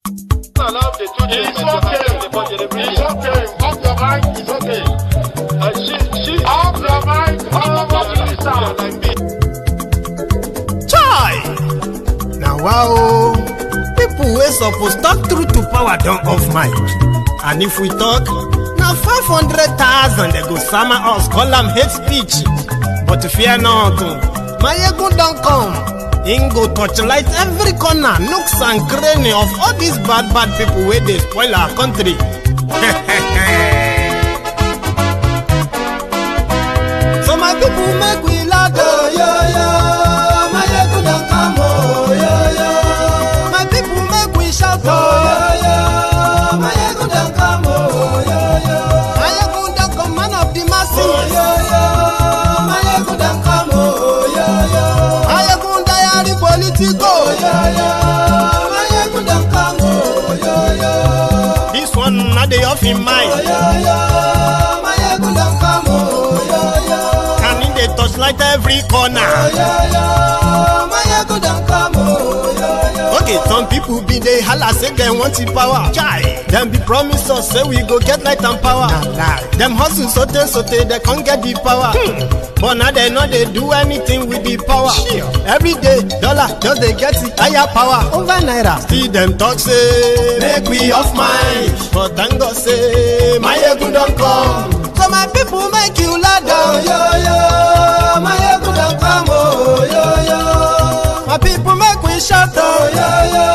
It's okay. Off your mind. It's okay. Off your mind. Chai! Now wow, people wey suppose talk truth to power don off mic. And if we talk, na 500,000 they go sama us, call am hate speech. But fear not, Mayegun don come. Him go torchlight every corner, nooks and cranny of all these bad people wey dey spoil our country. So my people make we laugh, oh yo yo. Mayegun don come, oh yo yo. My people make we shout, oh yo yo. Mayegun don come, oh yo yo. Mayegun don come, man of the masses, oh yo yo. Mayegun don come, oh yo yo. Mayegun diary politico, oh yo yo. Mayegun don come, oh yo yo. This one na dey off in mind, oh yo yo. Mayegun don come, oh yo yo. Can he dey touchlight every corner, oh yo yo. Mayegun don come, oh yo yo. Okay, some people be dey holla say dem want the power. Chai, dem be promise us say we go get light and power. Dem hustle sote they can't get the power. But now they know they do anything with the power. Every day, dollar just they get it higher power over Naira. Still them talk say make we off mind. But thank God say Mayegun don come. So my people make you laugh, oh yo yo. Mayegun don come, oh yo yo. My people make we shout, oh yo yo.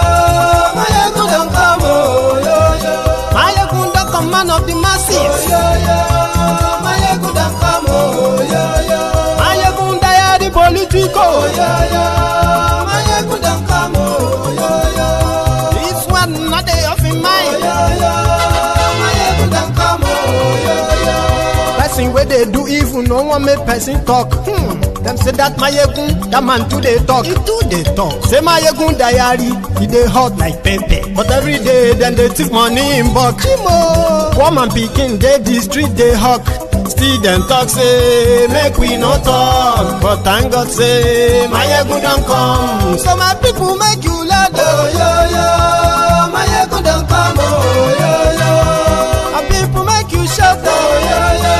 Mayegun don come, oh yo yo. Mayegun don come, man of the masses, oh yo yo. Mayegun don come, oh yo yo. Mayegun diary politico, oh yo yo. Mayegun don come, oh yo yo. This one not dey off in mind, oh yo yo. Mayegun don come, oh yo yo. Person wey dey do evil no one make person talk. Them say that Mayegun, that man too dey talk. He too dey talk. Say Mayegun diary, he dey hot like pepper. But every day then they take money in bulk. Poor man pikin dey the street dey hawk. Still them talk say make we no talk. But thank God say Mayegun don come. So my people make you laugh, oh yo yo. Mayegun don come, oh yo yo. My people make you shout, oh yo yo.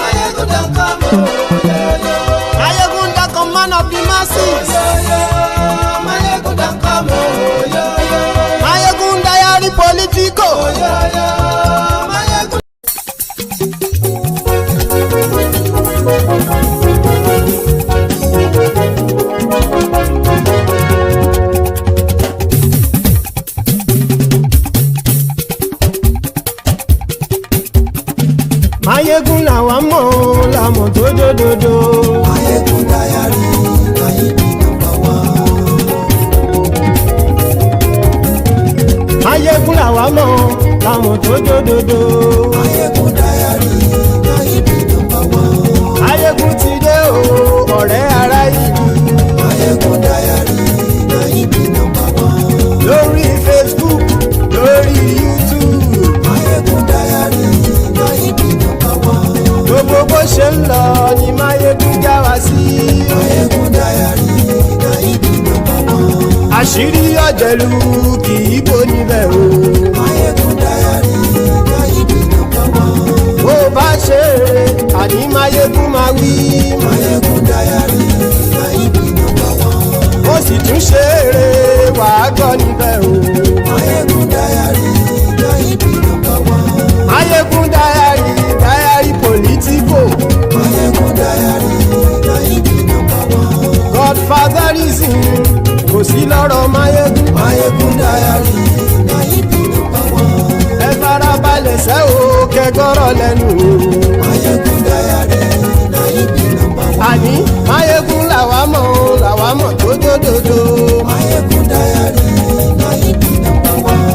Mayegun don come, oh yo yo. Mayegun don come, man of the masses, oh yo yo. Mayegun don come, oh yo yo. Mayegun diary politico, oh yo yo. Mayegun. Mayegun làwa mọ̀ làmọ̀ tó dòdòdò. Mayegun diary Nayibi number one. Mayegun làwa mọ̀ làmọ̀ tó dòdòdò. Mayegun diary Nayibi number one. Mayegun ti dé o ọ̀rẹ́ ará ìlú. Mayegun diary Nayibi number one. Lórí Facebook lórí YouTube. Mayegun diary Nayibi number one. Gbogbo bó ṣe ń lọ ni Mayegun já wa sí. Mayegun diary Nayibi number one. Àṣírí ọ̀jẹ̀lú kì í bò níbẹ̀ o. Mayegun diary Nayibi number one. Bó bá ṣe eré àní Mayegun máa wí. Mayegun diary Nayibi number one. Ó sì tún ṣe eré wàá gbọ́ níbẹ̀ o. Mayegun diary Nayibi number one. Mayegun diary politico. Mayegun diary Nayibi number one. Godfatherism kò sí lọ́rọ̀ Mayegun. Mayegun diary Nayibi number one. Ẹ farabalẹ̀ sẹ́ o kẹgọ́rọ̀ lẹ́nu o. Mayegun diary Nayibi number one. Àní Mayegun làwa mọ̀ tó dòdòdò. Mayegun diary Nayibi number one.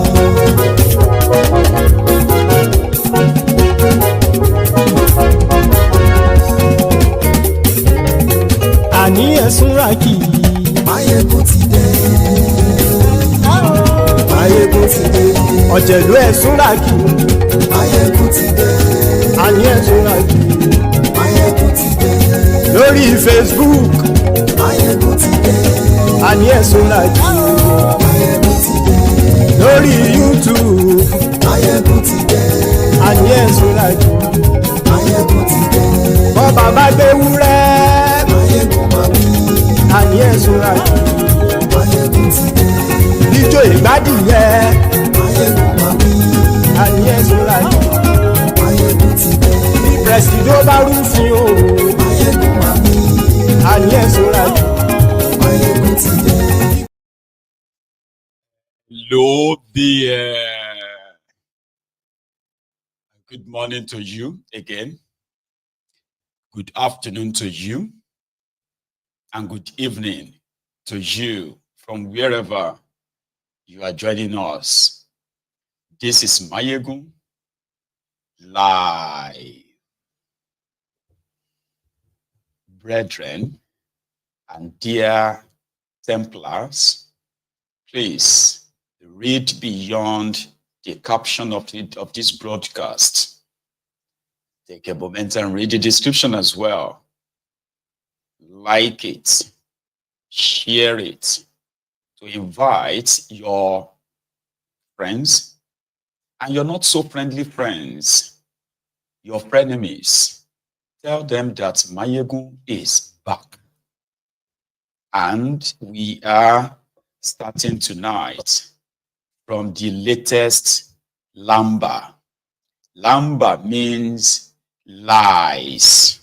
Àní ẹ̀sùn ràkì. Mayegun ti dé. Mayegun ti dé. Ọ̀jẹ̀lú ẹ̀sùn ràkì. Mayegun ti dé. Àní ẹ̀sùn ràkì. Mayegun ti dé. Lórí Facebook. Mayegun ti dé. Àní ẹ̀sùn ràkì. Mayegun ti dé. lórí YouTube. Máyégún ti dé. Àní ẹ̀sùn lájú. Máyégún ti dé. Bọ́ bàbá gbé wúrẹ́. Máyégún máa wí. Àní ẹ̀sùn lájú. Máyégún ti dé. Ijó ìgbádìyẹ. Máyégún máa wí. Àní ẹ̀sùn lájú. Máyégún ti dé. Bí pẹ̀sìdó bá rúfin o. Máyégún máa wí. Àní ẹ̀sùn lájú. Máyégún ti dé. Hello there. Good morning to you again. Good afternoon to you. And good evening to you from wherever you are joining us. This is Máyégún Live. Brethren and dear Templars, please read beyond the caption of this broadcast. Take a moment and read the description as well. Like it, share it, to invite your friends and your not so friendly friends, your frenemies. Tell them that Máyégún is back. And we are starting tonight from the latest LAMBA. LAMBA means lies,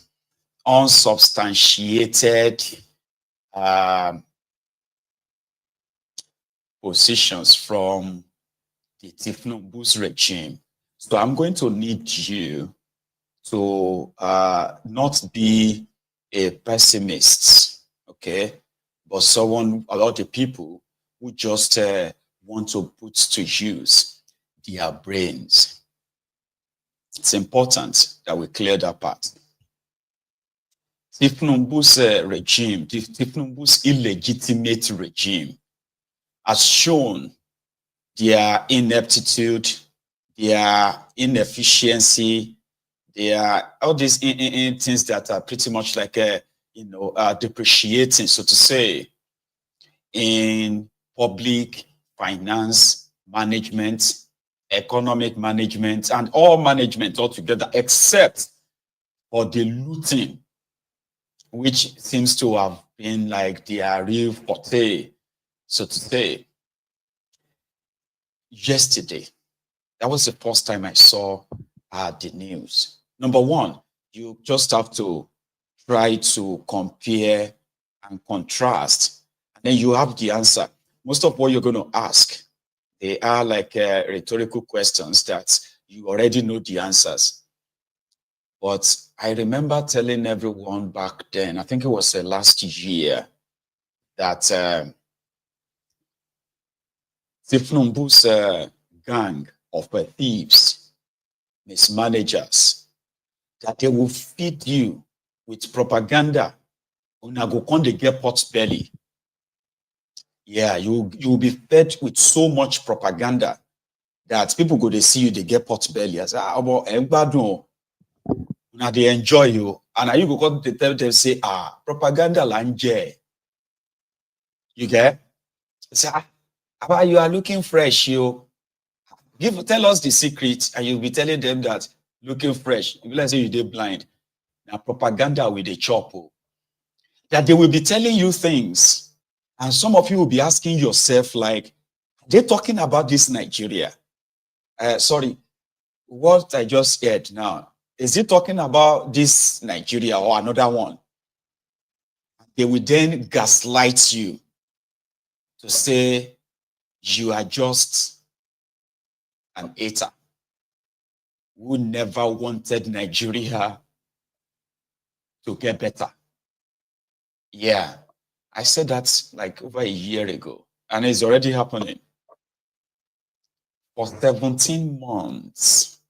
unsubstantiated positions from the Tinubu's regime. So I'm going to need you to not be a pessimist, okay? But someone, a lot of people who just want to put to use their brains. It's important that we clear that part. Tinubu's regime, Tinubu's illegitimate regime, has shown their ineptitude, their inefficiency, their all these things that are pretty much like depreciating, so to say, in public finance management, economic management, and all management altogether, except for the looting, which seems to have been like their real forte, so to say. Yesterday, that was the first time I saw the news. Number one, you just have to try to compare and contrast, and then you have the answer. Most of what you're going to ask, they are like rhetorical questions that you already know the answers. But I remember telling everyone back then, I think it was last year, that Tinubu's gang of thieves, mismanagers, that they will feed you with propaganda. Una go come dey get pot belly. Yeah, you will be fed with so much propaganda that people go to see you, they get pot belly. I say, now they enjoy you. And you go come to tell them, say, propaganda lanje. You get? Say, you are looking fresh, you. Tell us the secret, and you'll be telling them that looking fresh. If let's say you did blind. Now propaganda with a chop. That they will be telling you things. And some of you will be asking yourself, like, they're talking about this Nigeria. Sorry, what I just heard now, is it talking about this Nigeria or another one? They will then gaslight you to say you are just an hater who never wanted Nigeria to get better. Yeah. I said that like over a year ago, and it's already happening. For 17 months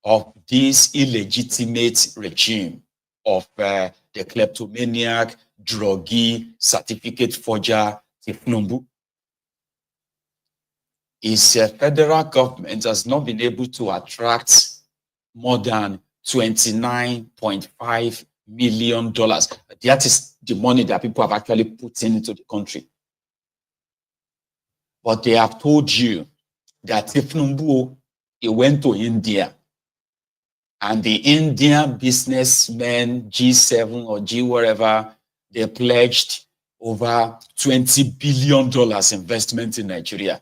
of this illegitimate regime of the kleptomaniac, druggie, certificate forger, Tinubu, his federal government has not been able to attract more than $29.5 million. That is the money that people have actually put into the country. But they have told you that Tinubu, he went to India, and the Indian businessmen, G7 or G whatever, they pledged over $20 billion investment in Nigeria.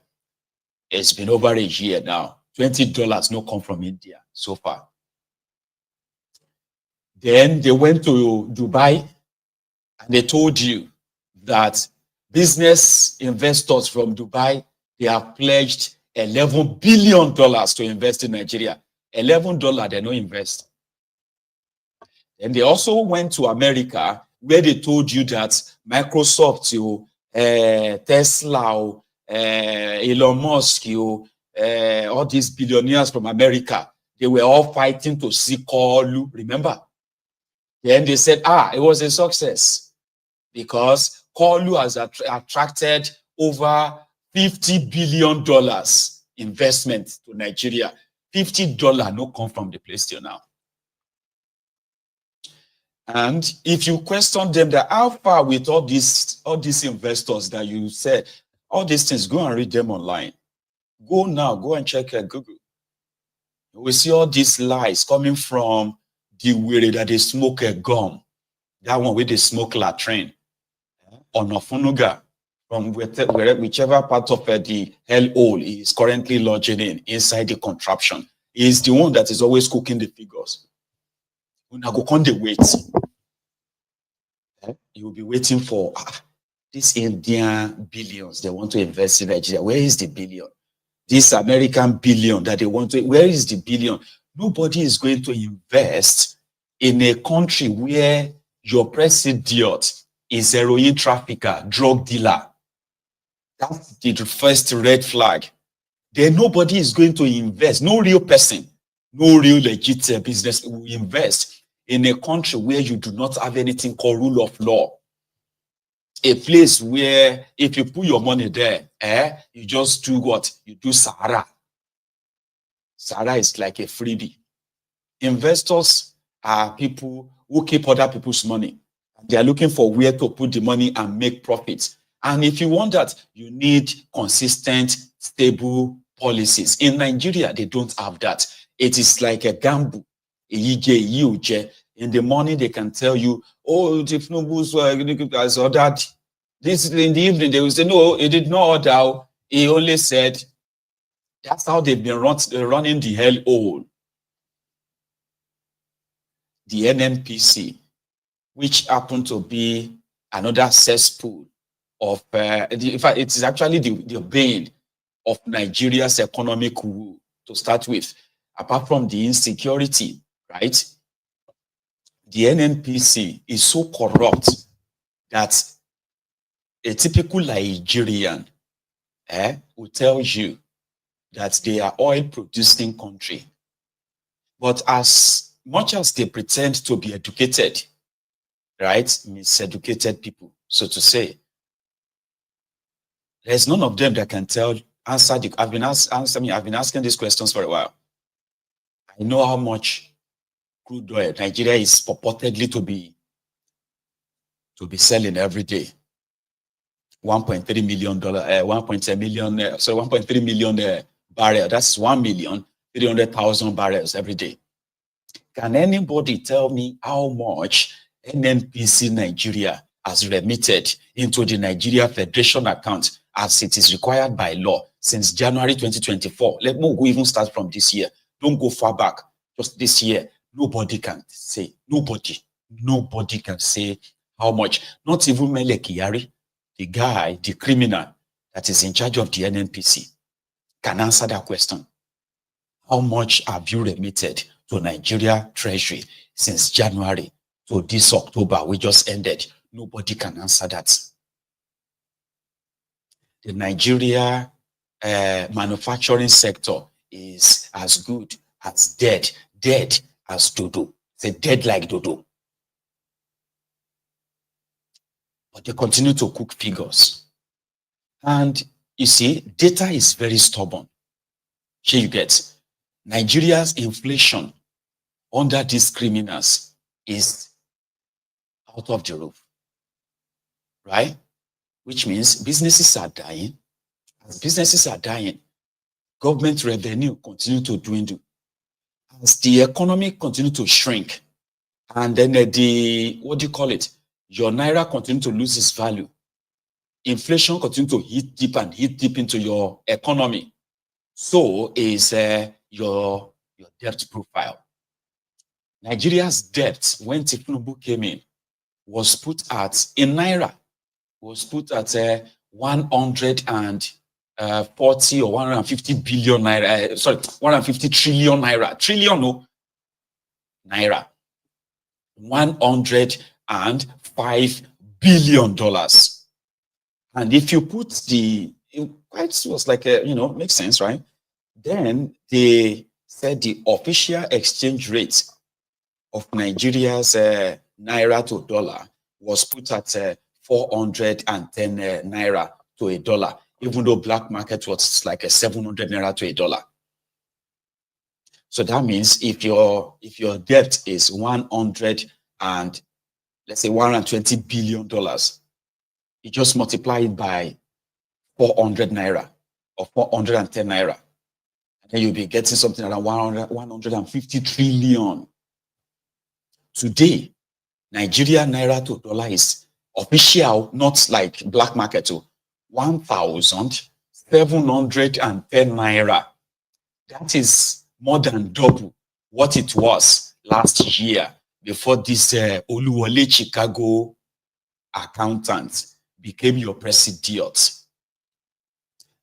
It's been over a year now. $20 no come from India so far. Then they went to Dubai, and they told you that business investors from Dubai, they have pledged $11 billion to invest in Nigeria. $11, they don't invest. And they also went to America, where they told you that Microsoft, Tesla, Elon Musk, all these billionaires from America, they were all fighting to see COAS. Remember? Then they said, it was a success because COAS has attracted over $50 billion investment to Nigeria. $50 no come from the place till now. And if you question them that how far with all these investors that you said, all these things, go and read them online. Go now, go and check at Google. We see all these lies coming from the Werey that they smoke a gum. That one where they smoke latrine. On Ofunuga, from whichever part of the hellhole he is currently lodging inside the contraption. He is the one that is always cooking the figures. Una go come dey wait. You will be waiting for these Indian billions they want to invest in Nigeria. Where is the billion? This American billion that they want to, where is the billion? Nobody is going to invest in a country where your president is a heroin trafficker, drug dealer. That's the first red flag. Then nobody is going to invest, no real person, no real legit business will invest in a country where you do not have anything called rule of law. A place where if you put your money there, you just do what? You do Sahara. Sahara is like a freebie. Investors are people who keep other people's money. They are looking for where to put the money and make profits. And if you want that, you need consistent, stable policies. In Nigeria, they don't have that. It is like a gamble. In the morning, they can tell you, oh, Tinubu has ordered this. In the evening, they will say, no, he did not order. He only said, that's how they've been running the hellhole. The NNPC, which happened to be another cesspool of, in fact, it is actually the bane of Nigeria's economic woe to start with, apart from the insecurity, right? The NNPC is so corrupt that a typical Nigerian will tell you that they are oil-producing country. But as much as they pretend to be educated, right, miseducated people, so to say, there's none of them that can answer the. I've been asking these questions for a while. I know how much crude oil Nigeria is purportedly to be selling every day. $1.3 million, 1.3 million barrels. That's 1,300,000 barrels every day. Can anybody tell me how much NNPC Nigeria has remitted into the Nigeria Federation account as it is required by law since January 2024? Let me go even start from this year. Don't go far back. Just this year. Nobody can say. Nobody can say how much. Not even Mele Kyari, the guy, the criminal that is in charge of the NNPC, can answer that question. How much have you remitted to Nigeria Treasury since January to this October we just ended? Nobody can answer that. The Nigeria manufacturing sector is as good as dead as dodo. It's dead like dodo. But they continue to cook figures. And you see, data is very stubborn. Here you get Nigeria's inflation under these criminals is out of the roof, right? Which means businesses are dying. As businesses are dying, government revenue continue to dwindle, as the economy continue to shrink, and then what do you call it? Your Naira continue to lose its value. Inflation continue to hit deep into your economy. So is your debt profile. Nigeria's debt, when Tinubu came in, was put at, in Naira, was put at 140 or 150 billion Naira, 150 trillion Naira. Trillion, no, Naira. $105 billion. And if you put it was like makes sense, right? Then they said the official exchange rate of Nigeria's Naira to dollar was put at 410 Naira to a dollar, even though black market was like a 700 Naira to a dollar. So that means if your debt is 100 and let's say $120 billion, you just multiply it by 400 Naira or 410 Naira. And then you'll be getting something around 150 trillion. Today, Nigeria Naira to dollar is official, not like black market, to 1,710 Naira. That is more than double what it was last year before this Oluwole Chicago accountant became your president.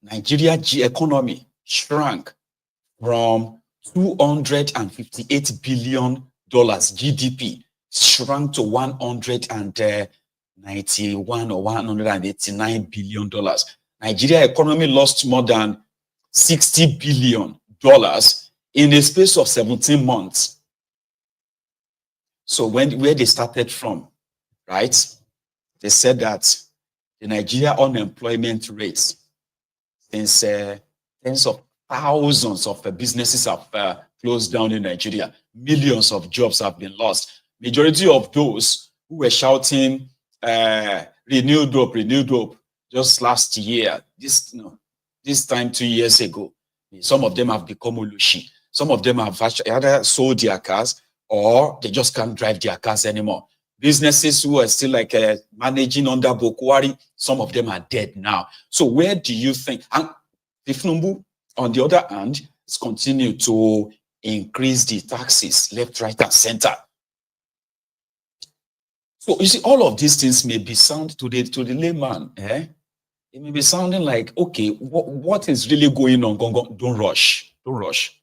Nigeria economy shrank from $258 billion GDP, shrunk to $191 or $189 billion. Nigeria economy lost more than $60 billion in a space of 17 months. So where they started from, right? They said that the Nigeria unemployment rate, since tens of thousands of businesses have closed down in Nigeria, millions of jobs have been lost. Majority of those who were shouting renewed hope just last year, this time 2 years ago, some of them have become olushi. Some of them have either sold their cars or they just can't drive their cars anymore. Businesses who are still like managing under Bokwari, some of them are dead now. So where do you think? And Tinubu, on the other hand, has continued to increase the taxes left, right, and center. So you see, all of these things may be sound to the layman. It may be sounding like, okay, what is really going on? Don't rush. Don't rush.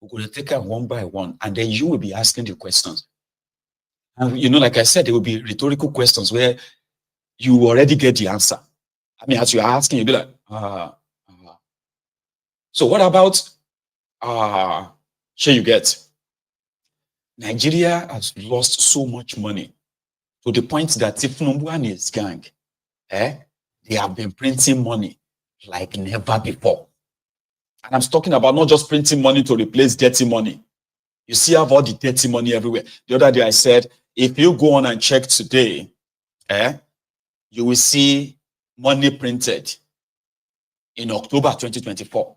We're going to take it one by one, and then you will be asking the questions. And like I said, there will be rhetorical questions where you already get the answer. I mean, as you're asking, you'll be like, So what about, you get, Nigeria has lost so much money to the point that Tinubu and his gang, they have been printing money like never before. And I'm talking about not just printing money to replace dirty money. You see all the dirty money everywhere. The other day I said, if you go on and check today, you will see money printed in October 2024.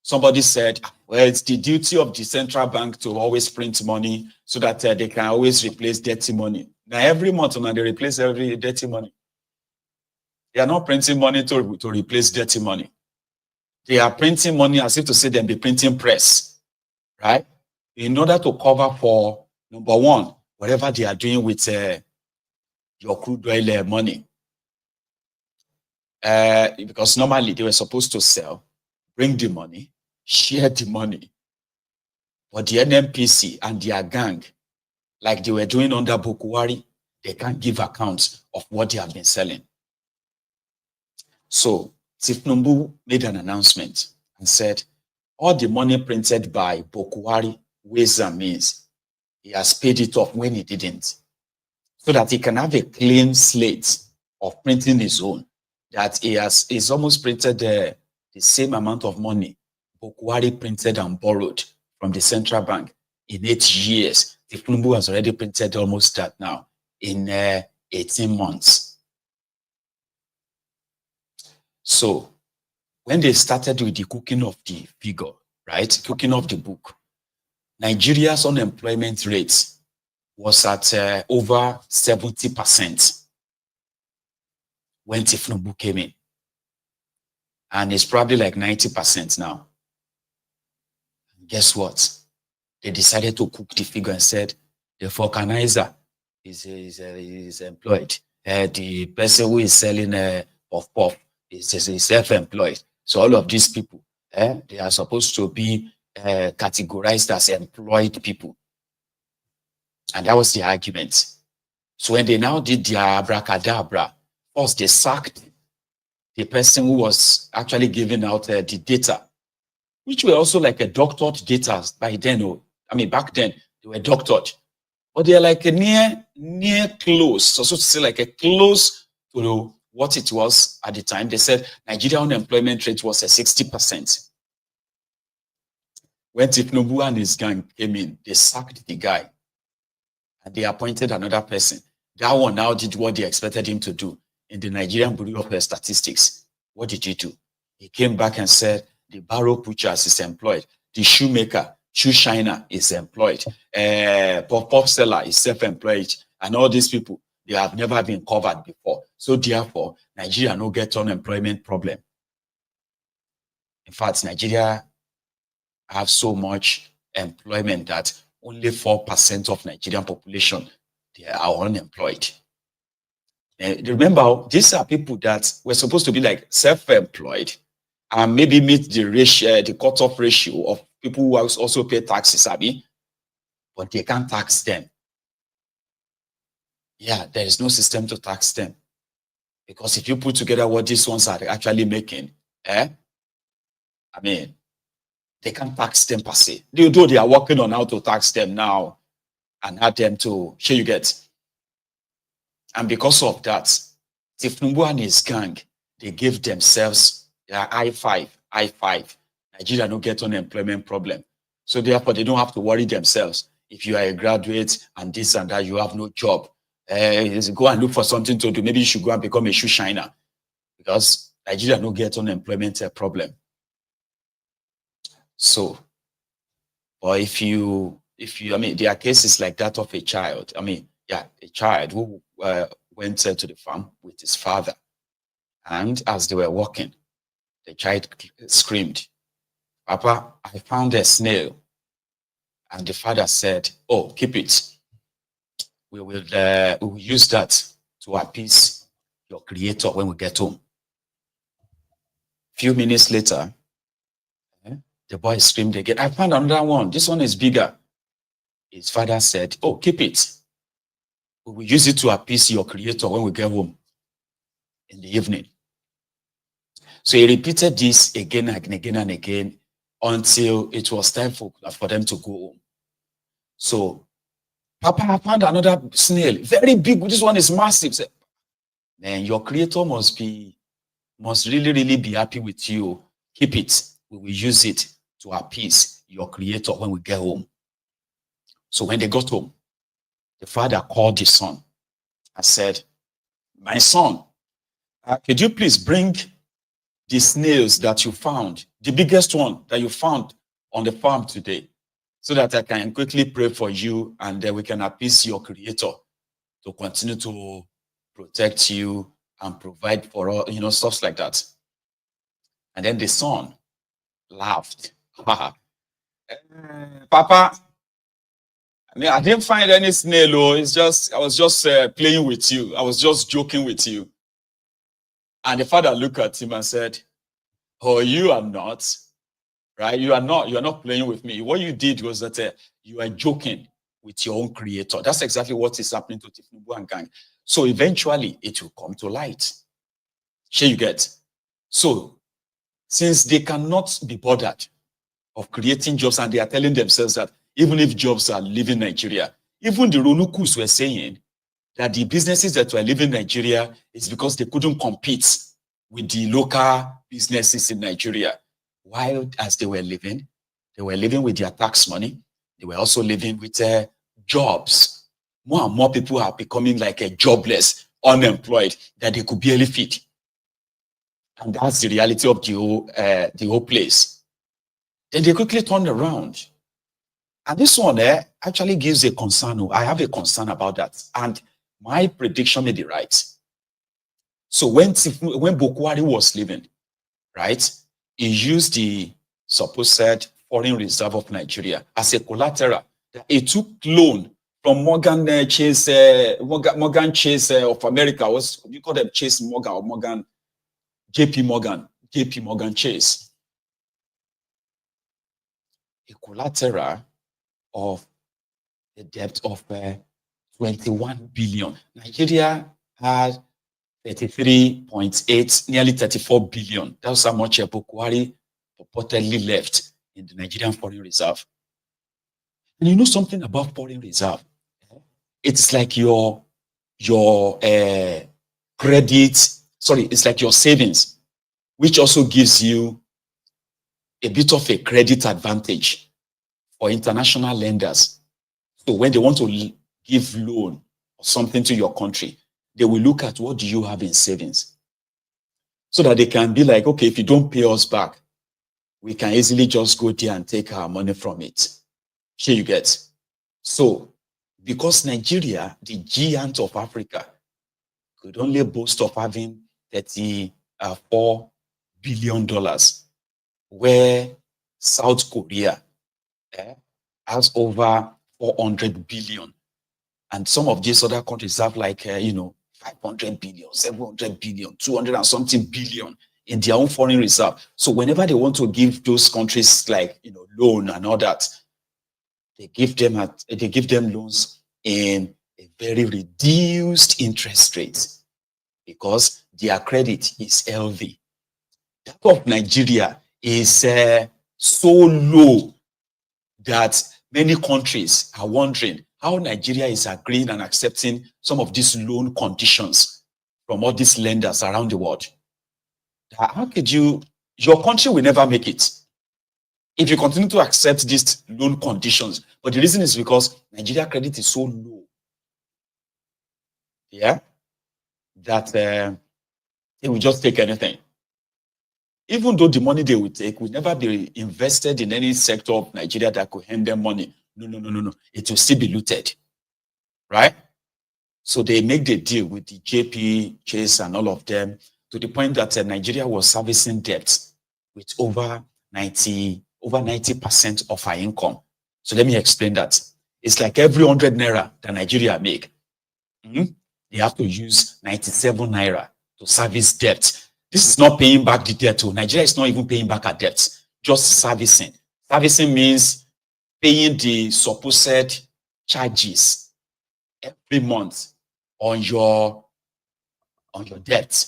Somebody said, well, it's the duty of the central bank to always print money so that they can always replace dirty money. Now, every month, when they replace every dirty money, they are not printing money to replace dirty money. They are printing money as if to say they'll be printing press, right? In order to cover for, number one, whatever they are doing with your crude oil money. Because normally they were supposed to sell, bring the money, share the money. But the NNPC and their gang, like they were doing under Bokwari, they can't give accounts of what they have been selling. So Tinubu made an announcement and said, all the money printed by Bokwari, ways and means, he has paid it off when he didn't. So that he can have a clean slate of printing his own. That he's almost printed the same amount of money Bokwari printed and borrowed from the central bank in 8 years. Tinubu has already printed almost that now in 18 months. So when they started with the cooking of the figure, right? Cooking of the book, Nigeria's unemployment rate was at over 70% when Tinubu came in. And it's probably like 90% now. Guess what? They decided to cook the figure and said the vulcanizer is employed. The person who is selling puff is self-employed. So all of these people, they are supposed to be categorized as employed people. And that was the argument. So when they now did their abracadabra, first they sacked the person who was actually giving out the data, which were also like a doctored data by then. I mean, back then they were doctored, but they're like a near close. So to say, like a close to what it was at the time. They said Nigerian unemployment rate was 60%. When Tinubu and his gang came in, they sacked the guy and they appointed another person. That one now did what they expected him to do in the Nigerian Bureau of Statistics. What did he do? He came back and said the barrow butchers is employed, the shoemaker, shoe shiner is employed, pop seller is self-employed, and all these people, they have never been covered before. So therefore, Nigeria no get unemployment problem. In fact, Nigeria have so much employment that only 4% of Nigerian population, they are unemployed. Remember, these are people that were supposed to be like self-employed and maybe meet the ratio, the cutoff ratio of people who also pay taxes, but they can't tax them. Yeah, there is no system to tax them. Because if you put together what these ones are actually making, I mean, they can't tax them per se. Though they are working on how to tax them now and add them to, share you get. And because of that, Tinubu and his gang, they gave themselves their I5. Nigeria don't get unemployment problem. So therefore, they don't have to worry themselves. If you are a graduate and this and that, you have no job. Go and look for something to do. Maybe you should go and become a shoe shiner. Because Nigeria don't get unemployment problem. So, or if you, I mean, there are cases like that of a child. I mean, yeah, a child who went to the farm with his father. And as they were walking, the child screamed, "Papa, I found a snail." And the father said, "Oh, keep it. We will use that to appease your creator when we get home." A few minutes later, the boy screamed again, "I found another one. This one is bigger." His father said, "Oh, keep it. We will use it to appease your creator when we get home in the evening." So he repeated this again and again and again until it was time for them to go home. So, "Papa, I found another snail, very big. This one is massive." Said, "Man, your creator must really, really be happy with you. Keep it. We will use it to appease your creator when we get home." So when they got home, the father called the son and said, "My son, could you please bring the snails that you found, the biggest one that you found on the farm today, so that I can quickly pray for you and then we can appease your creator to continue to protect you and provide for all, stuff like that." And then the son laughed. "Papa, I mean, I didn't find any snail. I was just playing with you. I was just joking with you." And the father looked at him and said, "Oh, you are not, right? You are not playing with me. What you did was that you are joking with your own creator." That's exactly what is happening to Tinubu and gang. So eventually it will come to light. Sure you get. So since they cannot be bothered of creating jobs and they are telling themselves that even if jobs are leaving Nigeria, even the Ronukus were saying that the businesses that were leaving Nigeria is because they couldn't compete with the local businesses in Nigeria. While as they were living with their tax money. They were also living with jobs. More and more people are becoming like jobless, unemployed, that they could barely feed. And that's the reality of the whole place. Then they quickly turned around. And this one actually gives a concern. I have a concern about that. And my prediction may be right. So when Bukwari was living, right, he used the supposed foreign reserve of Nigeria as a collateral. He took loan from Morgan Chase of America. You call them Chase Morgan or Morgan, JP Morgan Chase. A collateral of the debt of 21 billion. Nigeria had 33.8, nearly 34 billion. That's how much Bukwari purportedly left in the Nigerian foreign reserve. And you know something about foreign reserve? It's like your credit, sorry, it's like your savings, which also gives you a bit of a credit advantage for international lenders. So when they want to give loan or something to your country, they will look at what do you have in savings, so that they can be like, okay, if you don't pay us back, we can easily just go there and take our money from it. Here you get. So because Nigeria, the giant of Africa, could only boast of having $34 billion, where South Korea has over 400 billion. And some of these other countries have like, 500 billion, 700 billion, 200 and something billion in their own foreign reserve. So whenever they want to give those countries like, loan and all that, they give them loans in a very reduced interest rate because their credit is healthy. That of Nigeria is so low that many countries are wondering how Nigeria is agreeing and accepting some of these loan conditions from all these lenders around the world. How could your country will never make it if you continue to accept these loan conditions. But the reason is because Nigeria credit is so low, that they will just take anything. Even though the money they will take will never be invested in any sector of Nigeria that could hand them money. No. It will still be looted, right? So they make the deal with the JP, Chase, and all of them to the point that Nigeria was servicing debt with over 90% of our income. So let me explain that. It's like every 100 Naira that Nigeria make, they have to use 97 Naira to service debt. This is not paying back the debt. Nigeria is not even paying back our debt, just servicing. Servicing means paying the supposed charges every month on your debt.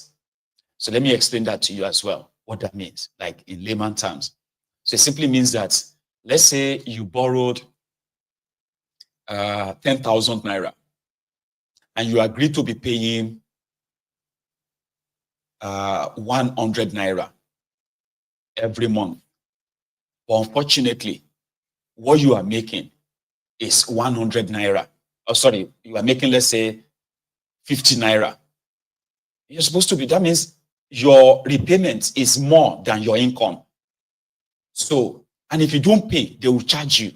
So let me explain that to you as well, what that means, like in layman terms. So it simply means that, let's say you borrowed 10,000 Naira and you agreed to be paying 100 Naira every month. But unfortunately, what you are making is 100 Naira. Oh, sorry, you are making, let's say, 50 Naira. You're supposed to be, that means your repayment is more than your income. So, and if you don't pay, they will charge you.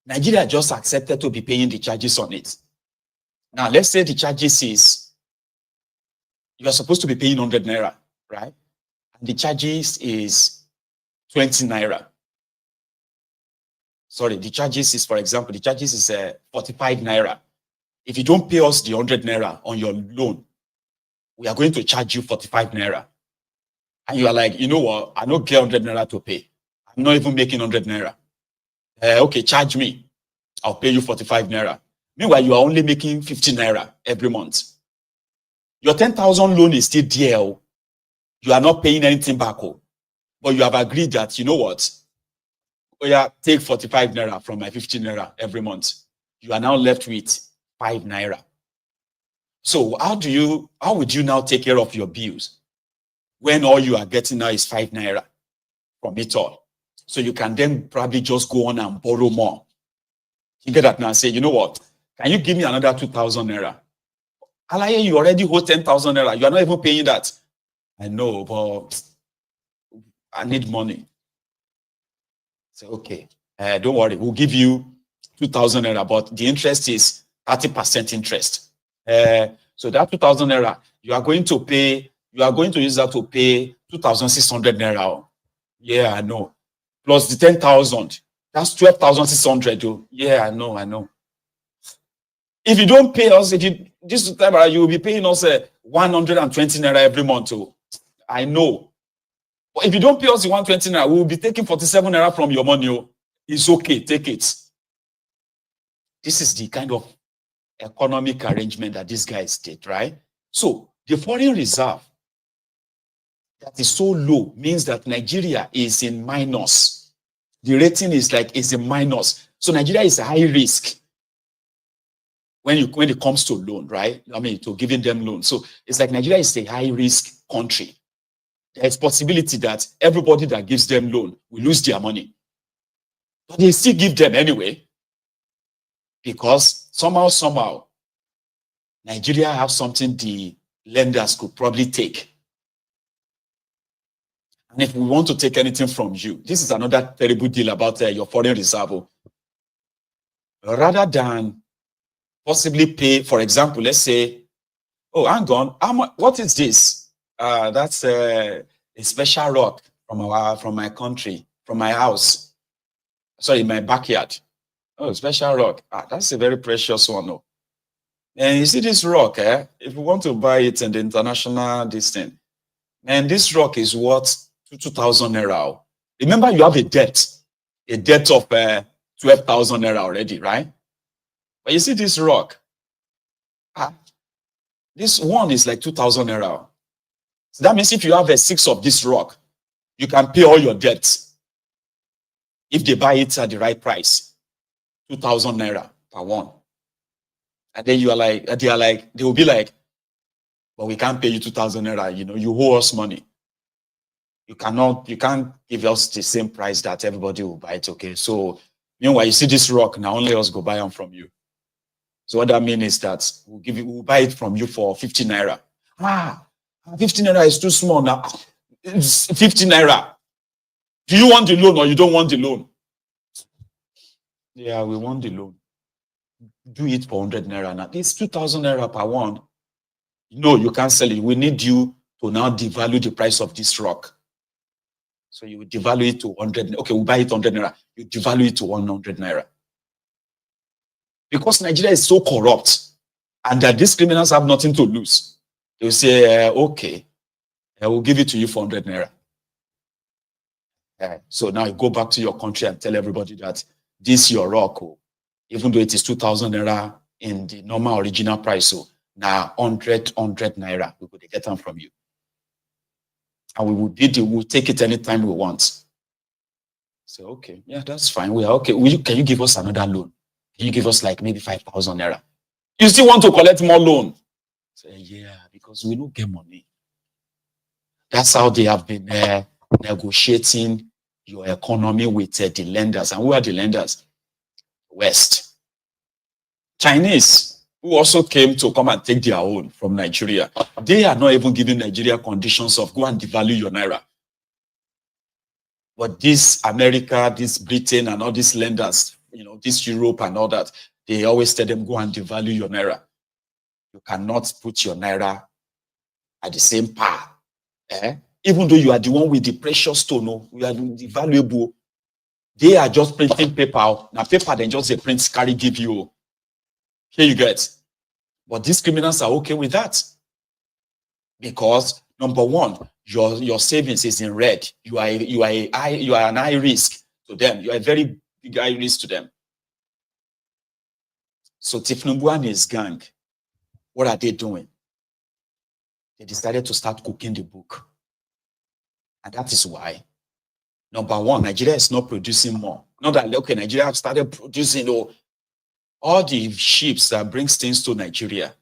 Nigeria just accepted to be paying the charges on it. Now, let's say the charges is, you are supposed to be paying 100 Naira, right? And the charges is 20 Naira. Sorry, the charges is, for example, the charges is 45 Naira. If you don't pay us the 100 Naira on your loan, we are going to charge you 45 Naira. And you are like, you know what? I don't get 100 Naira to pay. I'm not even making 100 Naira. Okay, charge me. I'll pay you 45 Naira. Meanwhile, you are only making 50 Naira every month. Your 10,000 loan is still there. You are not paying anything back. But you have agreed that, you know what? Oh yeah, take 45 Naira from my 50 Naira every month. You are now left with 5 Naira. So how would you now take care of your bills when all you are getting now is 5 Naira from it all? So you can then probably just go on and borrow more. You get that now and say, you know what? Can you give me another 2,000 Naira? Alaye, you already hold 10,000 Naira. You are not even paying that. I know, but I need money. Say, okay, don't worry, we'll give you 2,000 naira, but the interest is 30% interest. So that 2,000 naira, you are going to use that to pay 2,600 naira. Yeah, I know. Plus the 10,000, that's 12,600. Yeah, I know. If you don't pay us, this time you will be paying us 120 naira every month. I know. But if you don't pay us the 120 naira, we will be taking 47 naira from your money. It's okay, take it. This is the kind of economic arrangement that these guys did, right? So the foreign reserve that is so low means that Nigeria is in minus. The rating is a minus. So Nigeria is a high risk when it comes to loan, right? I mean, to giving them loans. So it's like Nigeria is a high risk country. There's possibility that everybody that gives them loan will lose their money. But they still give them anyway. Because somehow, Nigeria have something the lenders could probably take. And if we want to take anything from you, this is another terrible deal about your foreign reserve. Rather than possibly pay, for example, let's say, oh, hang on, what is this? That's a special rock from my country, from my house. Sorry, my backyard. Oh, special rock. That's a very precious one. Oh. And you see this rock, if you want to buy it in the international distance, and this rock is worth 2,000 naira. Remember, you have a debt of 12,000 naira already, right? But you see this rock, this one is like 2,000 naira. So that means if you have a 6 of this rock, you can pay all your debts if they buy it at the right price. 2,000 naira per one. And then they will be like, but we can't pay you 2,000 naira, you owe us money. You can't give us the same price that everybody will buy it, okay? So meanwhile, you see this rock, now only us go buy them from you. So what that means is that we'll buy it from you for 50 naira. 50 naira is too small now. It's 50 naira. Do you want the loan or you don't want the loan? Yeah, we want the loan. Do it for 100 naira now. It's 2,000 naira per one. No, you can't sell it. We need you to now devalue the price of this rock. So you devalue it to 100. Okay, we'll buy it 100 naira. You devalue it to 100 naira. Because Nigeria is so corrupt and that these criminals have nothing to lose. They'll say, okay, I will give it to you for 100 naira. So now you go back to your country and tell everybody that this is your rock, even though it is 2,000 naira in the normal original price. So now 100 naira, we could get them from you. And we'll take it anytime we want. So, okay, yeah, that's fine. We are okay. Can you give us another loan? Can you give us like maybe 5,000 naira? You still want to collect more loan? Say, yeah, because we don't get money. That's how they have been negotiating your economy with the lenders. And who are the lenders? West. Chinese, who also came to come and take their own from Nigeria. They are not even giving Nigeria conditions of go and devalue your naira. But this America, this Britain, and all these lenders, this Europe and all that, they always tell them go and devalue your naira. You cannot put your naira at the same par. Even though you are the one with the precious stone, you are the valuable. They are just printing paper. Now paper, then just a print carry give you. Here you get. But these criminals are okay with that. Because number one, your savings is in red. You are an high risk to them. You are a very big high risk to them. So Tinubu and his gang, what are they doing? They decided to start cooking the book. And that is why, number one, Nigeria is not producing more. Not that, okay, Nigeria have started producing all the ships that brings things to Nigeria.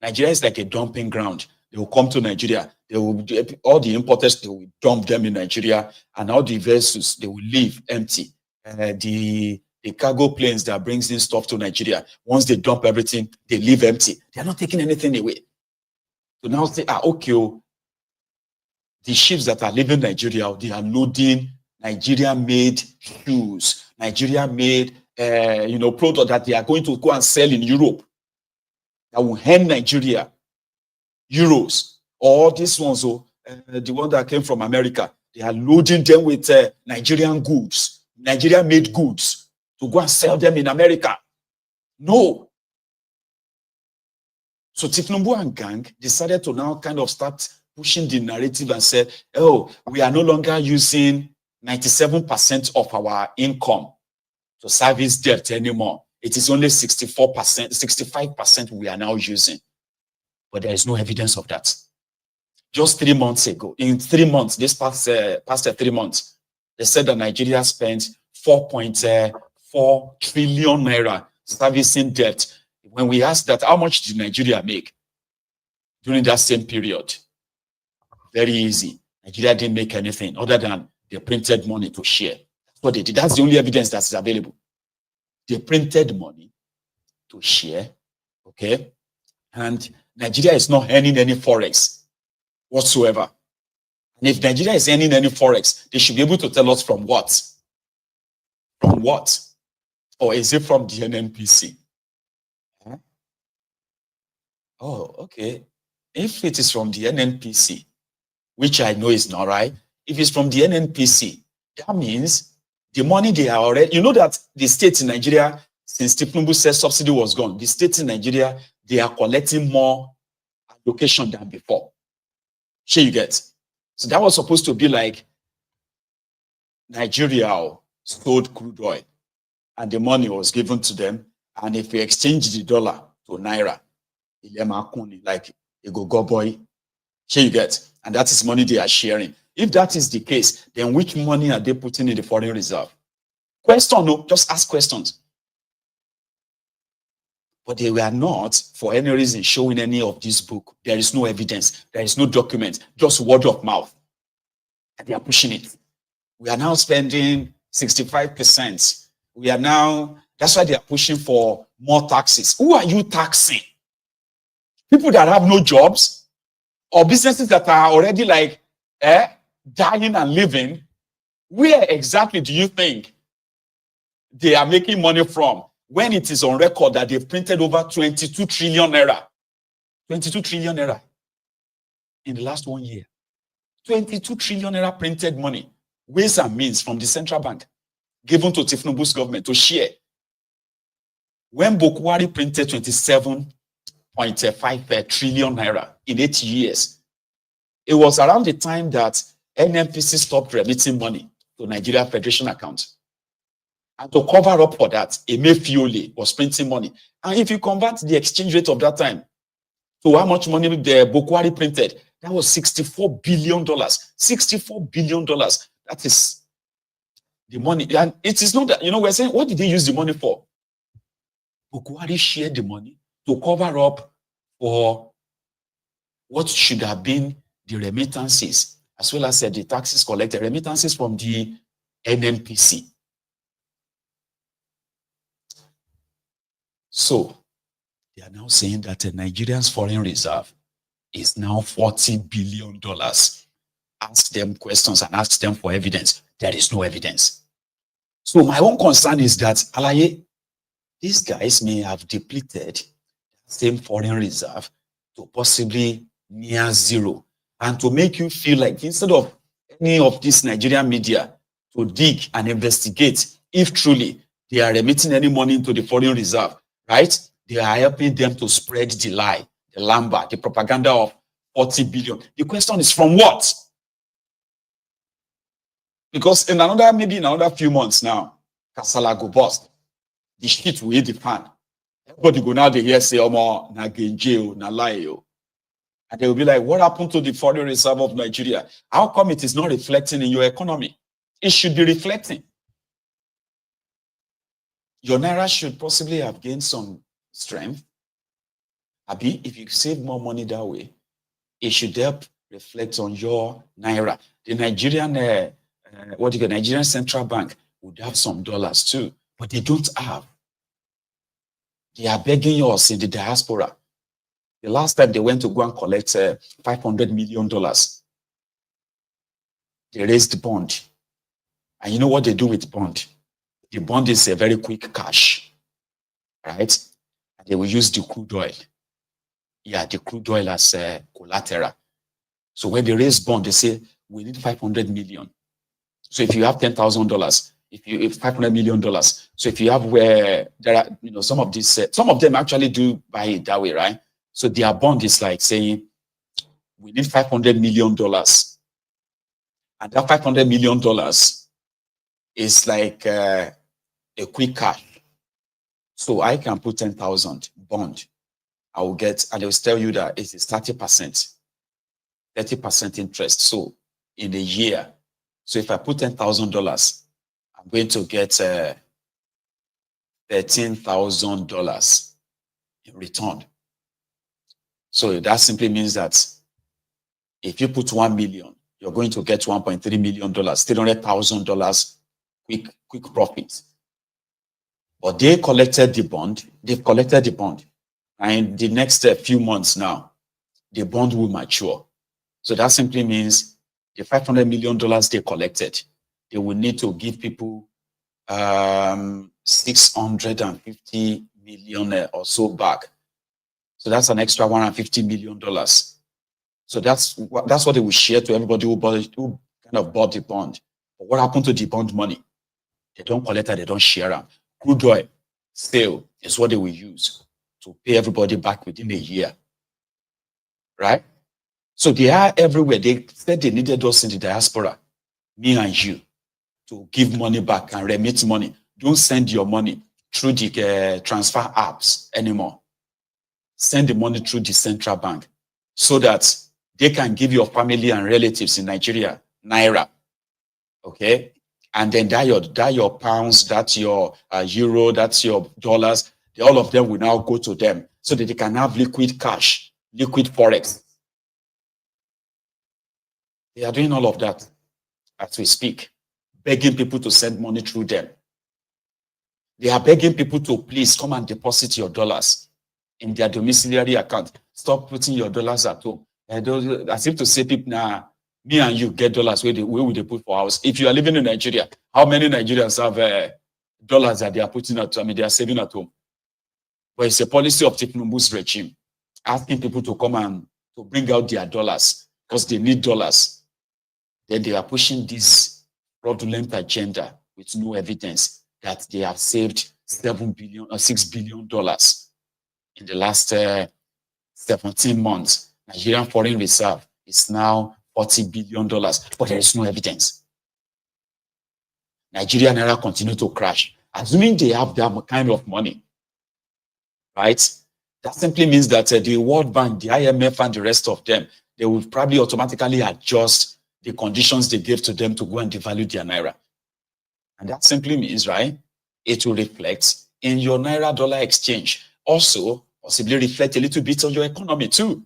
Nigeria is like a dumping ground. They will come to Nigeria. All the importers, they will dump them in Nigeria. And all the vessels, they will leave empty. The cargo planes that brings in stuff to Nigeria, once they dump everything, they leave empty. They are not taking anything away. So now say, okay, the ships that are leaving Nigeria, they are loading Nigeria-made shoes, Nigeria-made, product that they are going to go and sell in Europe that will hand Nigeria euros. Or this ones, the one that came from America, they are loading them with Nigerian goods, Nigeria-made goods, to go and sell them in America. No. So Tinubu and gang decided to now kind of start pushing the narrative and said, oh, we are no longer using 97% of our income to service debt anymore. It is only 64%, 65% we are now using. But there is no evidence of that. Just 3 months ago, in 3 months, this past 3 months, they said that Nigeria spent 4.4 trillion naira servicing debt. When we asked that, how much did Nigeria make during that same period? Very easy. Nigeria didn't make anything other than they printed money to share. That's what they did. That's the only evidence that is available. They printed money to share, okay? And Nigeria is not earning any forex whatsoever. And if Nigeria is earning any forex, they should be able to tell us from what? From what? Or is it from the NNPC? Huh? Oh, okay. If it is from the NNPC, which I know is not right, if it's from the NNPC, that means the money they are already, you know that the states in Nigeria, since Tinubu said subsidy was gone, the states in Nigeria, they are collecting more allocation than before. Sure you get. So that was supposed to be like Nigeria sold crude oil and the money was given to them. And if we exchange the dollar to Naira, like a go boy, sure you get. And that is money they are sharing. If that is the case, then which money are they putting in the foreign reserve? Question, no, just ask questions. But they were not, for any reason, showing any of this book. There is no evidence. There is no document, just word of mouth. And they are pushing it. We are now spending 65%. We are now, that's why they are pushing for more taxes. Who are you taxing? People that have no jobs or businesses that are already like dying and living. Where exactly do you think they are making money from when it is on record that they've printed over 22 trillion naira? 22 trillion naira in the last 1 year. 22 trillion naira printed money, ways and means from the central bank, given to Tinubu's government to share. When Bukwari printed 27.5 trillion naira in 8 years, it was around the time that NNPC stopped remitting money to Nigeria Federation account. And to cover up for that, Emefiole was printing money. And if you convert the exchange rate of that time to how much money the Bukwari printed, that was $64 billion. $64 billion. That is the money. And it is not that, we're saying, what did they use the money for? Bukwari shared the money to cover up for what should have been the remittances, as well as the taxes collected, remittances from the NNPC. So they are now saying that Nigeria's foreign reserve is now $40 billion. Ask them questions and ask them for evidence. There is no evidence. So my own concern is that, Alaye, these guys may have depleted the same foreign reserve to possibly near zero. And to make you feel like instead of any of this Nigerian media to dig and investigate if truly they are remitting any money into the foreign reserve, right? They are helping them to spread the lie, the LAMBA, the propaganda of 40 billion. The question is from what? Because maybe in another few months now, Kasala go bust. The shit will hit the fan. Everybody go now, they hear say, Omo, na genje, na lie. And they will be like, what happened to the foreign reserve of Nigeria? How come it is not reflecting in your economy? It should be reflecting. Your Naira should possibly have gained some strength. Abi, if you save more money that way, it should help reflect on your Naira. The Nigerian, Nigerian Central Bank would have some dollars too, but they don't have. They are begging us in the diaspora. The last time they went to go and collect $500 million they raised the bond. And you know what they do with bond? The bond is a very quick cash, right? And they will use the crude oil. Yeah, the crude oil as collateral. So when they raise bond, they say, we need 500 million. So if you have $10,000, if $500 million, so if you have where there are, you know, some of these, some of them actually do buy it that way, right? So their bond is like saying, we need $500 million. And that $500 million is like a quick cash. So I can put 10,000 bond. I will get, and they will tell you that it is 30%, 30% interest. So in a year, so if I put $10,000, I'm going to get $13,000 in return. So that simply means that if you put 1 million, you're going to get $1.3 million, $300,000 quick profit. But they collected the bond, they've collected the bond. And the next few months now, the bond will mature. So that simply means the $500 million they collected, they will need to give people 650 million or so back. So that's an extra $150 million. So that's what they will share to everybody who kind of bought the bond. But what happened to the bond money? They don't collect it, they don't share them. Crude oil sale is what they will use to pay everybody back within a year. Right? So they are everywhere. They said they needed us in the diaspora, me and you, to give money back and remit money. Don't send your money through the transfer apps anymore. Send the money through the central bank so that they can give your family and relatives in Nigeria Naira. Okay? And then that your pounds, that's your euro, that's your dollars. All of them will now go to them so that they can have liquid cash, liquid forex. They are doing all of that as we speak, begging people to send money through them. They are begging people to please come and deposit your dollars in their domiciliary account. Stop putting your dollars at home. As if to say, people, nah, me and you get dollars, where will they put for house? If you are living in Nigeria, how many Nigerians have dollars that they are putting at, they are saving at home? But it's a policy of Tinubu's regime, asking people to come and to bring out their dollars because they need dollars. Then they are pushing this fraudulent agenda with no evidence that they have saved $7 billion or $6 billion in the last 17 months. Nigerian foreign reserve is now $40 billion, but there is no evidence. Nigeria Naira continue to crash, assuming they have that kind of money, right? That simply means that the World Bank, the IMF, and the rest of them, they will probably automatically adjust the conditions they gave to them to go and devalue their Naira. And that simply means, right, it will reflect in your Naira dollar exchange. Also, possibly reflect a little bit on your economy too.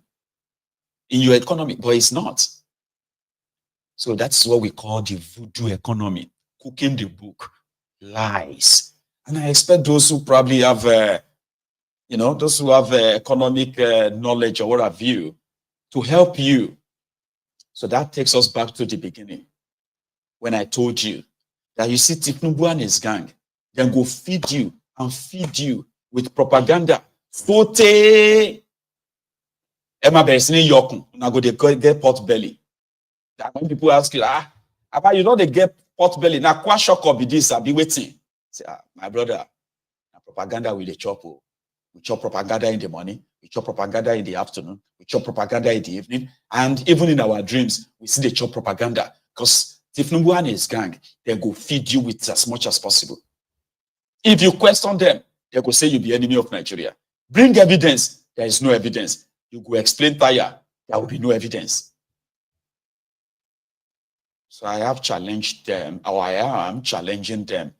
In your economy, but it's not. So that's what we call the voodoo economy, cooking the book, lies. And I expect those who probably have, those who have economic knowledge or what have you, to help you. So that takes us back to the beginning, when I told you that you see Tinubu and his gang, then go feed you with propaganda. Fote Emma Bersini Yokun, now go they get pot belly. That when people ask you, about you know they get pot belly. Now kwa shock of this, I'll be waiting. Say, my brother, propaganda with the chop. We chop propaganda in the morning, we chop propaganda in the afternoon, we chop propaganda in the evening, and even in our dreams, we see the chop propaganda. Because Tinubu and his gang, they go feed you with as much as possible. If you question them, they go say you be enemy of Nigeria. Bring evidence, there is no evidence. You go explain tire, there will be no evidence. So I have challenged them, or I am challenging them.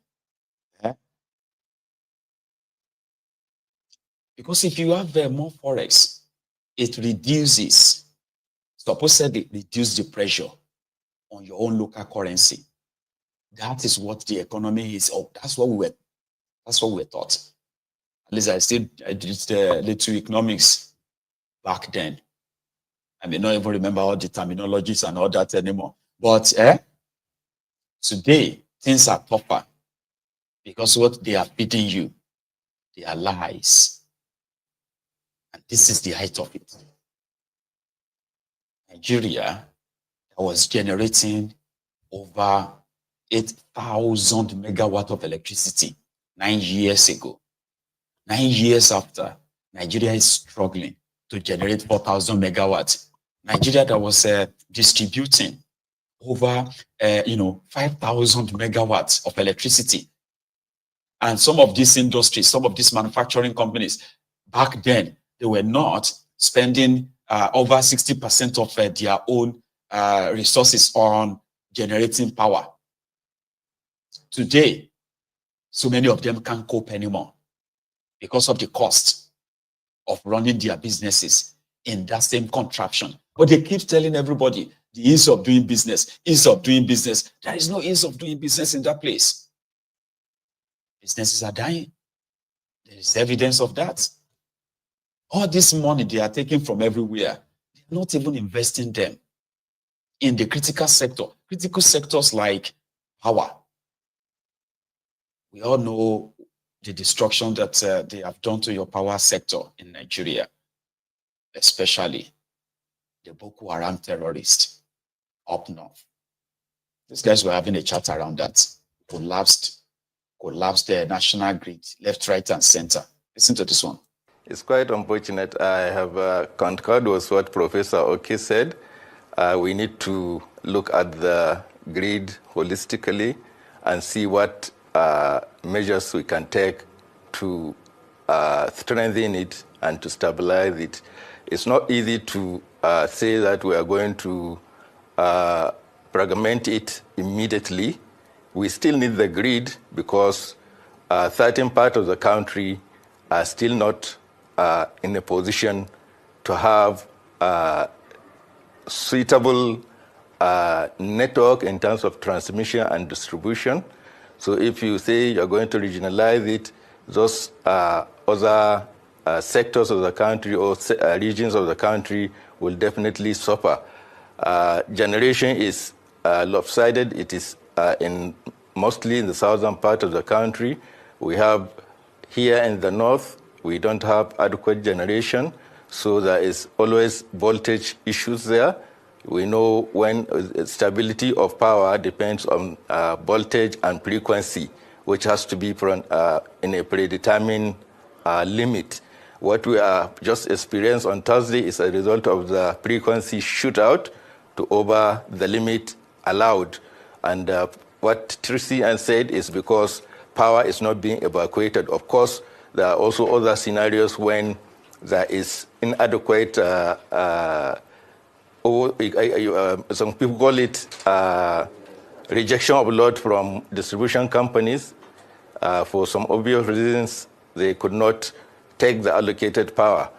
Because if you have more forex, it reduces, supposedly reduce the pressure on your own local currency. That is what the economy is. That's what we were taught. At least I did little economics back then. I may not even remember all the terminologies and all that anymore. But Today, things are tougher because what they are feeding you, they are lies. And this is the height of it. Nigeria was generating over 8,000 megawatt of electricity 9 years ago. 9 years after, Nigeria is struggling to generate 4,000 megawatts. Nigeria that was distributing over 5,000 megawatts of electricity. And some of these industries, some of these manufacturing companies, back then, they were not spending over 60% of their own resources on generating power. Today, so many of them can't cope anymore because of the cost of running their businesses in that same contraption. But they keep telling everybody the ease of doing business, ease of doing business. There is no ease of doing business in that place. Businesses are dying. There is evidence of that. All this money they are taking from everywhere, they're not even investing them in the critical sector. Critical sectors like power. We all know the destruction that they have done to your power sector in Nigeria, especially the Boko Haram terrorists up north. These guys were having a chat around that. Collapsed the national grid, left, right, and center. Listen to this one. It's quite unfortunate. I have concurred with what Professor Oke said. We need to look at the grid holistically and see what measures we can take to strengthen it and to stabilize it. It's not easy to say that we are going to fragment it immediately. We still need the grid because certain parts of the country are still not in a position to have suitable network in terms of transmission and distribution. So if you say you're going to regionalize it, those other sectors of the country or regions of the country will definitely suffer. Generation is lopsided. It is mostly in the southern part of the country. We have here in the north, we don't have adequate generation, so there is always voltage issues there. We know when stability of power depends on voltage and frequency, which has to be in a predetermined limit. What we just experienced on Thursday is a result of the frequency shootout to over the limit allowed. And what TCN said is because power is not being evacuated. Of course, there are also other scenarios when there is inadequate, some people call it rejection of load from distribution companies. For some obvious reasons, they could not take the allocated power.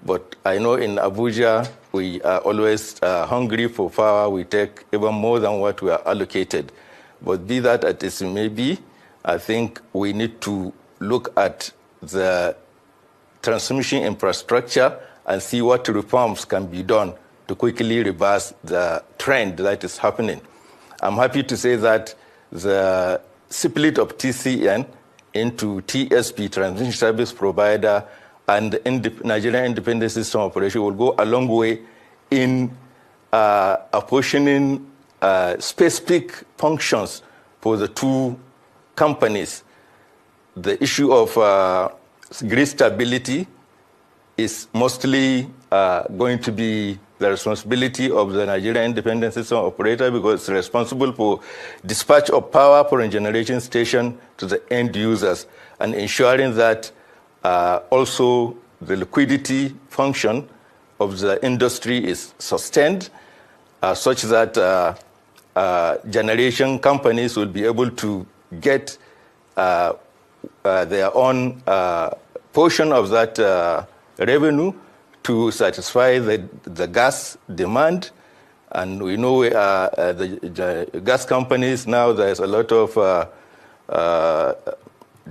But I know in Abuja, we are always hungry for power. We take even more than what we are allocated. But be that as it may be, I think we need to look at the transmission infrastructure and see what reforms can be done to quickly reverse the trend that is happening. I'm happy to say that the split of TCN into TSP, Transmission Service Provider, and Nigerian Independent System Operation will go a long way in apportioning specific functions for the two companies. The issue of grid stability is mostly going to be the responsibility of the Nigerian Independent System Operator because it's responsible for dispatch of power from a generation station to the end users and ensuring that also the liquidity function of the industry is sustained such that generation companies will be able to get their own portion of that revenue to satisfy the gas demand. And we know the gas companies now, there's a lot of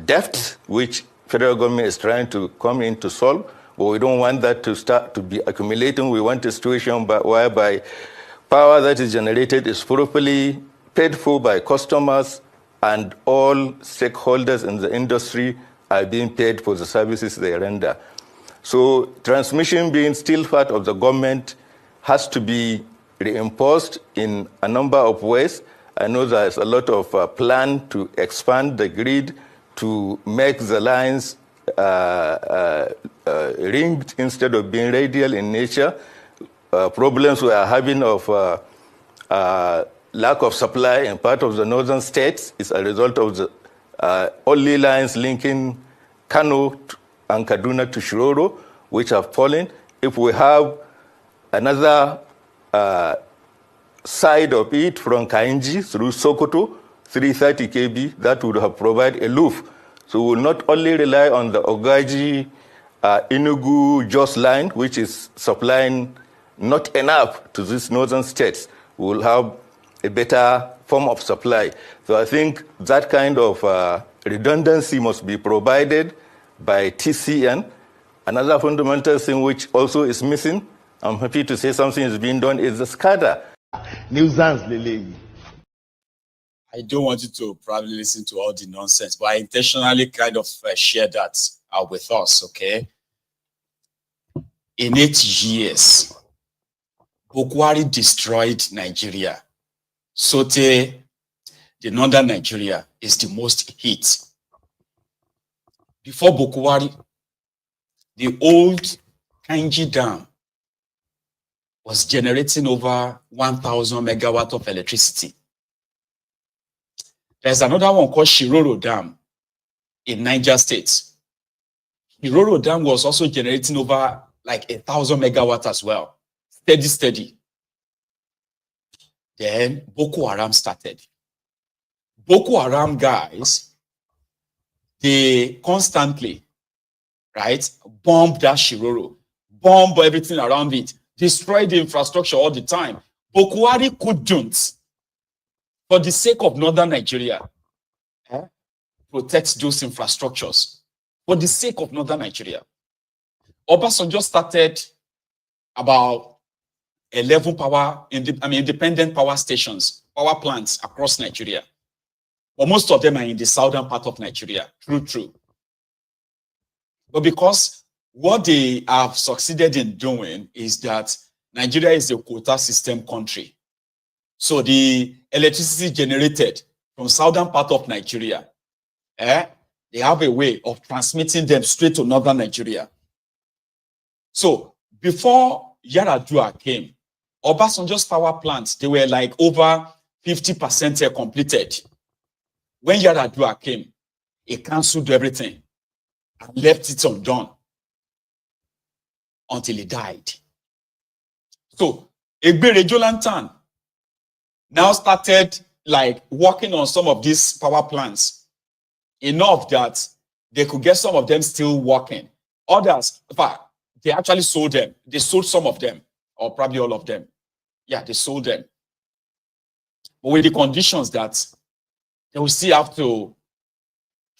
debt which federal government is trying to come in to solve, but we don't want that to start to be accumulating. We want a situation whereby power that is generated is properly paid for by customers, and all stakeholders in the industry are being paid for the services they render. So transmission being still part of the government has to be reinforced in a number of ways. I know there's a lot of plan to expand the grid, to make the lines ringed instead of being radial in nature. Problems we are having of lack of supply in part of the northern states is a result of the only lines linking Kano and Kaduna to Shiroro, which have fallen. If we have another side of it from Kainji through Sokoto, 330 kV, that would have provided a loop. So we will not only rely on the Ogaji, Enugu, Jos line, which is supplying not enough to these northern states. We will have a better form of supply. So I think that kind of redundancy must be provided by TCN. Another fundamental thing which also is missing, I'm happy to say something is being done, is the SCADA. Nuisance, Lele. I don't want you to probably listen to all the nonsense, but I intentionally kind of share that with us, okay? In 8 years, Bokwari destroyed Nigeria. Sote, the northern Nigeria, is the most hit. Before Bokwari, the old Kainji Dam was generating over 1,000 megawatts of electricity. There's another one called Shiroro Dam in Niger State. Shiroro Dam was also generating over like 1,000 megawatts as well. Steady. Then Boko Haram started. Boko Haram guys, they constantly, right, bomb that Shiroro, bomb everything around it, destroy the infrastructure all the time. Boko Haram couldn't, for the sake of northern Nigeria, protect those infrastructures. For the sake of northern Nigeria. Obasanjo started about 11 independent power stations, power plants across Nigeria. But most of them are in the southern part of Nigeria. True. But because what they have succeeded in doing is that Nigeria is a quota system country. So the electricity generated from southern part of Nigeria, they have a way of transmitting them straight to northern Nigeria. So before Yaradua came, Obasanjo's power plants, they were like over 50% completed. When Yaradua came, he cancelled everything and left it undone until he died. So Egbere Jolantan now started like working on some of these power plants, enough that they could get some of them still working. Others, in fact, they actually sold them. They sold some of them, or probably all of them. Yeah, they sold them. But with the conditions that they will still have to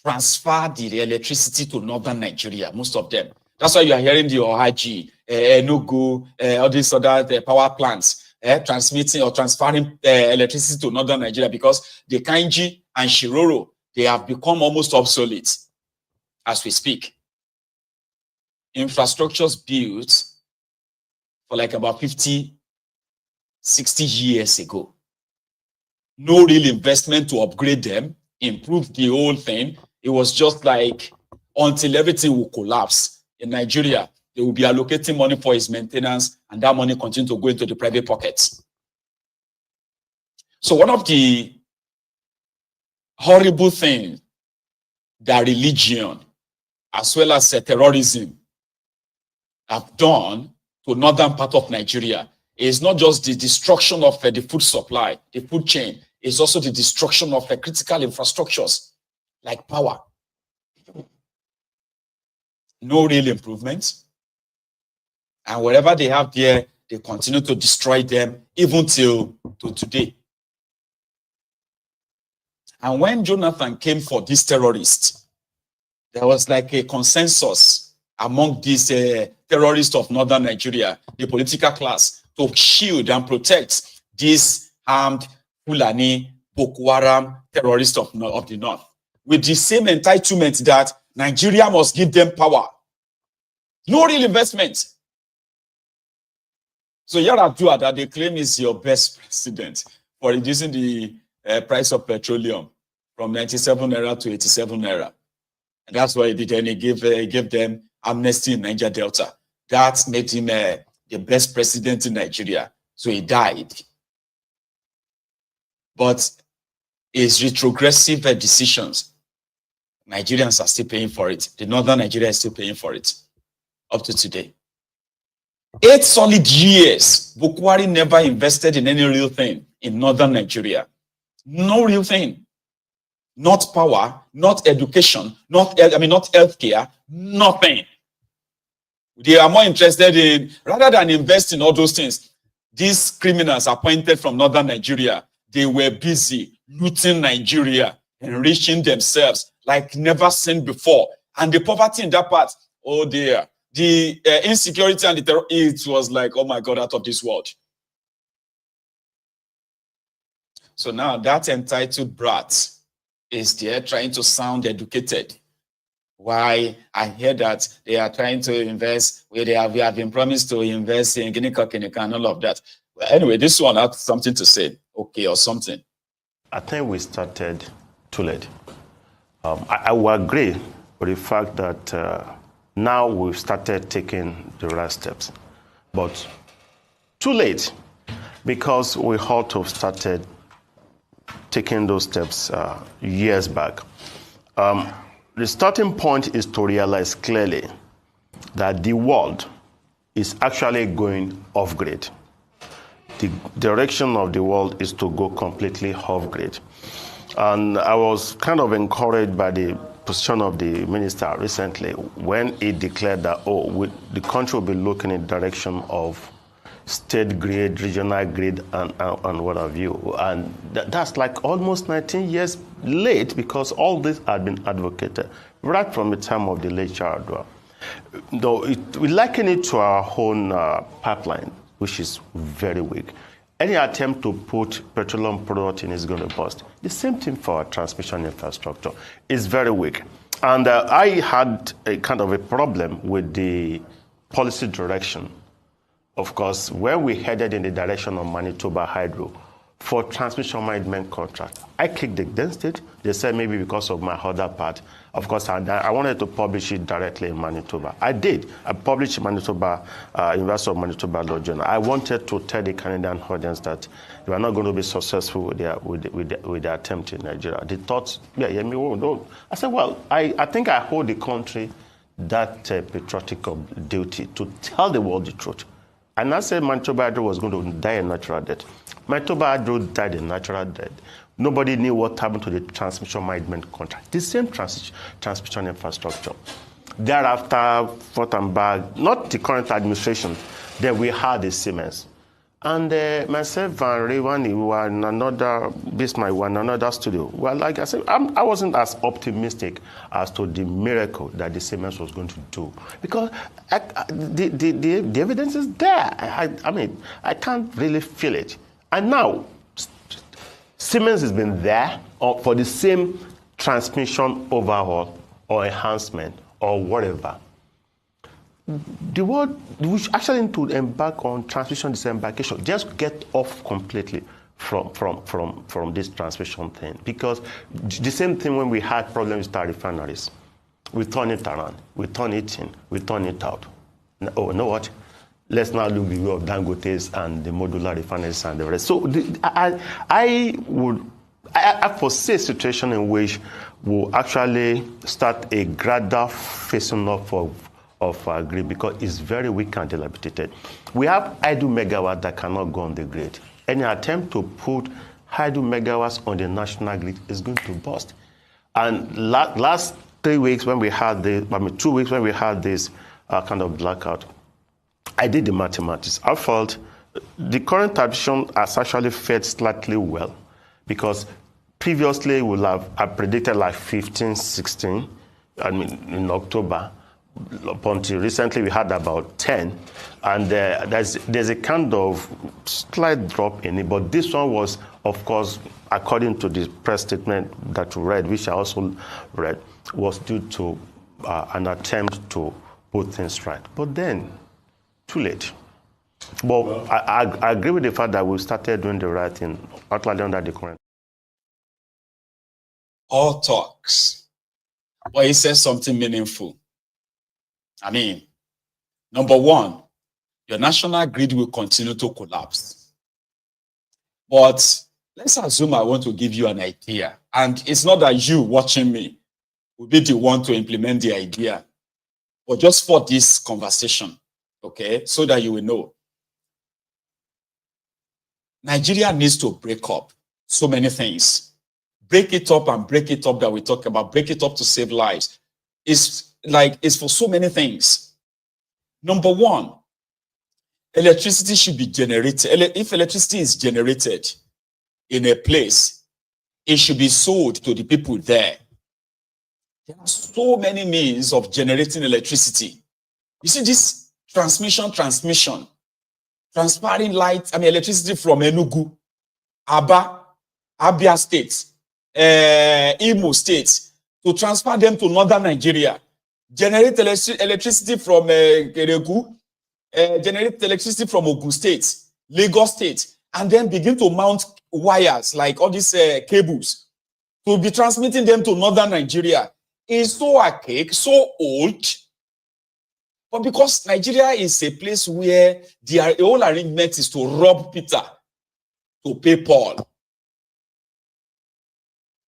transfer the electricity to northern Nigeria, most of them. That's why you are hearing the Ohaji, Enugu, all these other power plants transmitting or transferring electricity to northern Nigeria, because the Kainji and Shiroro, they have become almost obsolete as we speak. Infrastructures built for like about 50, 60 years ago. No real investment to upgrade them, improve the whole thing. It was just like until everything will collapse. In Nigeria, they will be allocating money for its maintenance, and that money continue to go into the private pockets. So one of the horrible things that religion, as well as terrorism, have done to northern part of Nigeria is not just the destruction of the food supply, the food chain, it's also the destruction of critical infrastructures like power. No real improvements. And wherever they have there, they continue to destroy them even till today. And when Jonathan came for these terrorists, there was like a consensus among these terrorists of northern Nigeria, the political class, to shield and protect these armed Fulani Boko Haram terrorists of the North, with the same entitlement that Nigeria must give them power. No real investment. So Yar'Adua, that they claim is your best president for reducing the price of petroleum from 97 naira to 87 naira. And that's why he did, and he gave them amnesty in Niger Delta. That made him the best president in Nigeria. So he died. But his retrogressive decisions, Nigerians are still paying for it. The northern Nigeria is still paying for it up to today. 8 solid years, Boko Haram never invested in any real thing in northern Nigeria. No real thing. Not power, not education, not healthcare, nothing. They are more interested in, rather than invest in all those things, these criminals appointed from northern Nigeria, they were busy looting Nigeria, enriching themselves like never seen before. And the poverty in that part, oh dear, the insecurity and the terror, it was like, oh my God, out of this world. So now that entitled brat is there trying to sound educated. Why I hear that they are trying to invest, where we have been promised to invest in Guinea and all of that. Well, anyway, this one has something to say, okay, or something. I think we started too late. I will agree with the fact that now we've started taking the right steps, but too late, because we ought to have started taking those steps years back. The starting point is to realize clearly that the world is actually going off-grid. The direction of the world is to go completely off-grid. And I was kind of encouraged by the position of the minister recently when he declared that, the country will be looking in the direction of state grid, regional grid, and what have you. And that's like almost 19 years late, because all this had been advocated right from the time of the late Yar'Adua. Though we liken it to our own pipeline, which is very weak. Any attempt to put petroleum product in is going to bust. The same thing for our transmission infrastructure. It's very weak. And I had a kind of a problem with the policy direction. Of course, when we headed in the direction of Manitoba Hydro for transmission management contract, I kicked against it. They said maybe because of my other part. Of course, I wanted to publish it directly in Manitoba. I did. I published Manitoba, University of Manitoba Law Journal. I wanted to tell the Canadian audience that they were not going to be successful with their attempt in Nigeria. They thought, no. I said, well, I think I hold the country that patriotic duty to tell the world the truth. And I said Manitoba Hydro was going to die a natural death. Manitoba Hydro died a natural death. Nobody knew what happened to the transmission management contract. The same transmission infrastructure. Thereafter, forth and back, not the current administration, then we had the Siemens. And myself and Raywan, we were in another studio. Well, like I said, I wasn't as optimistic as to the miracle that the Siemens was going to do, because the evidence is there. I mean, I can't really feel it. And now, Siemens has been there for the same transmission overhaul or enhancement or whatever. The world, we actually need to embark on transmission disembarkation. Just get off completely from this transmission thing. Because the same thing when we had problems with our refineries. We turn it around, we turn it in, we turn it out. Oh, you know what? Let's now look the way of Dangote's and the modular refineries and the rest. So I foresee a situation in which we'll actually start a gradual phasing off of grid, because it's very weak and dilapidated. We have idle megawatts that cannot go on the grid. Any attempt to put idle megawatts on the national grid is going to bust. And last 3 weeks when we had 2 weeks when we had this kind of blackout, I did the mathematics. I felt the current transmission has actually fared slightly well, because previously I predicted like 15, 16, in October. up until recently, we had about 10, and there's a kind of slight drop in it. But this one was, of course, according to the press statement that we read, which I also read, was due to an attempt to put things right. But then, too late. But I agree with the fact that we started doing the right thing, particularly under the current. All talks, but he says something meaningful. I mean, number one, your national grid will continue to collapse. But let's assume I want to give you an idea. And it's not that you watching me will be the one to implement the idea, but just for this conversation, okay, so that you will know. Nigeria needs to break up so many things. Break it up and break it up that we talk about. Break it up to save lives. It's for so many things. Number one, electricity should be generated. If electricity is generated in a place, it should be sold to the people there. There are so many means of generating electricity. You see this transmission, transferring light, electricity from Enugu, Abia State, Imo State, to transfer them to northern Nigeria, generate electricity from Keregu, generate electricity from Ogun State, Lagos State, and then begin to mount wires like all these cables to be transmitting them to northern Nigeria. Is so archaic, so old. But because Nigeria is a place where the whole arrangement is to rob Peter to pay Paul.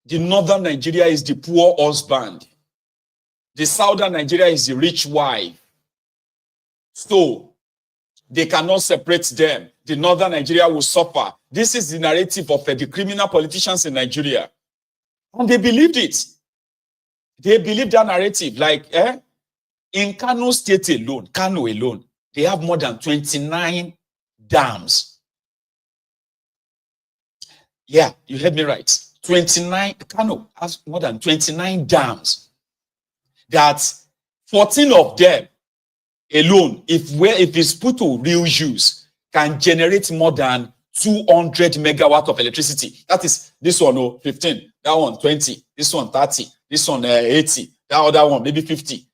The northern Nigeria is the poor husband. The southern Nigeria is the rich wife. So they cannot separate them. The northern Nigeria will suffer. This is the narrative of the criminal politicians in Nigeria. And they believed it. They believe that narrative. Like, in Kano State alone, they have more than 29 dams. Yeah, you heard me right. 29, Kano has more than 29 dams. That 14 of them alone, if it's put to real use, can generate more than 200 megawatts of electricity. That is this one, 15, that one 20, this one 30, this one 80, that other one maybe 50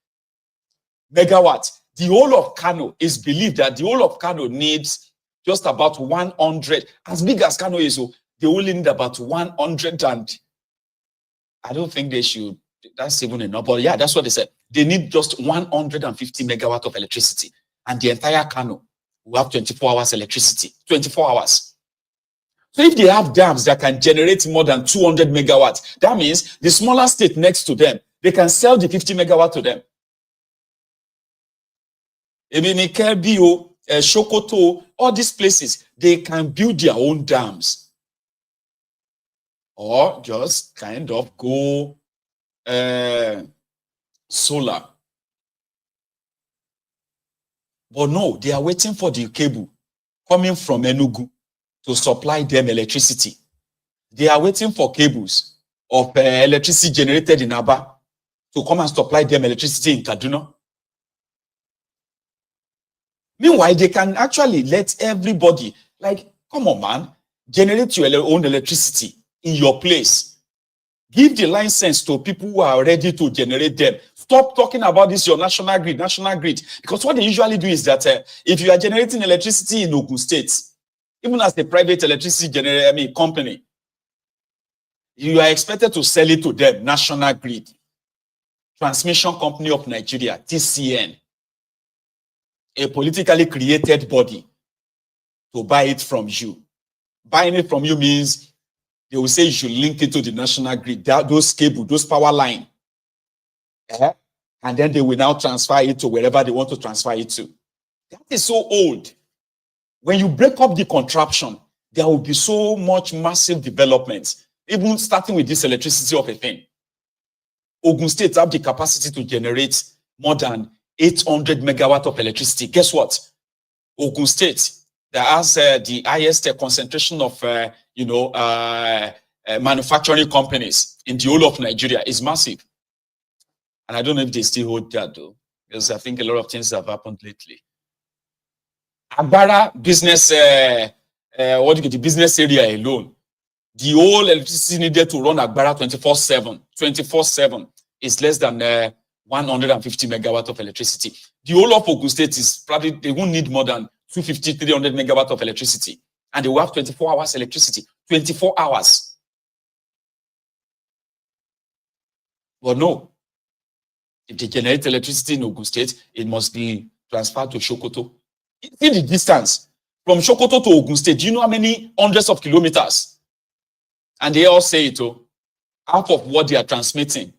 megawatts. The whole of Kano is believed that the whole of Kano needs just about 100. As big as Kano is, they only need about 100, and I don't think they should. That's even enough. But yeah, that's what they said. They need just 150 megawatts of electricity, and the entire Kano will have 24 hours electricity. 24 hours. So if they have dams that can generate more than 200 megawatts, that means the smaller state next to them, they can sell the 50 megawatts to them. Kelbio, Shokoto, all these places, they can build their own dams. Or just kind of go solar. But no, they are waiting for the cable coming from Enugu to supply them electricity. They are waiting for cables of electricity generated in Aba to come and supply them electricity in Kaduna. Meanwhile, they can actually let everybody, like, come on, man, generate your own electricity in your place. Give the license to people who are ready to generate them. Stop talking about this, your national grid. Because what they usually do is that if you are generating electricity in Ogun State, even as a private electricity company, you are expected to sell it to them, National Grid, Transmission Company of Nigeria, TCN, a politically created body, to buy it from you. Buying it from you means they will say you should link it to the national grid, those cables, those power line. And then they will now transfer it to wherever they want to transfer it to. That is so old. When you break up the contraption, there will be so much massive development, even starting with this electricity of a thing. Ogun State have the capacity to generate more than 800 megawatts of electricity. Guess what? Ogun State, that has the highest concentration of manufacturing companies in the whole of Nigeria, is massive. And I don't know if they still hold that though. because I think a lot of things have happened lately. Agbara business, the business area alone, the whole electricity needed to run Agbara 24/7 is less than 150 megawatt of electricity. The whole of Ogun State is probably, they won't need more than 250, 300 megawatt of electricity. And they will have 24 hours electricity, 24 hours. But no, if they generate electricity in Ogun State, it must be transferred to Sokoto. See the distance from Sokoto to Ogun State. Do you know how many hundreds of kilometers? And they all say it, oh, half of what they are transmitting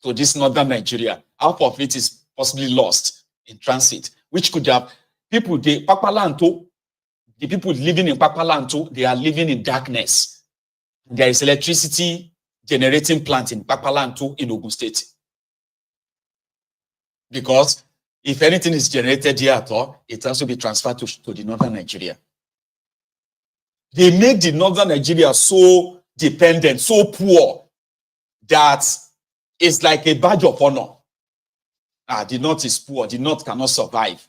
to this northern Nigeria, half of it is possibly lost in transit, which could have people, the people living in Papalanto, they are living in darkness. There is electricity generating plant in Papalanto in Ogun State. Because if anything is generated here at all, it has to be transferred to the northern Nigeria. They make the northern Nigeria so dependent, so poor, that it's like a badge of honor. The north is poor, the north cannot survive.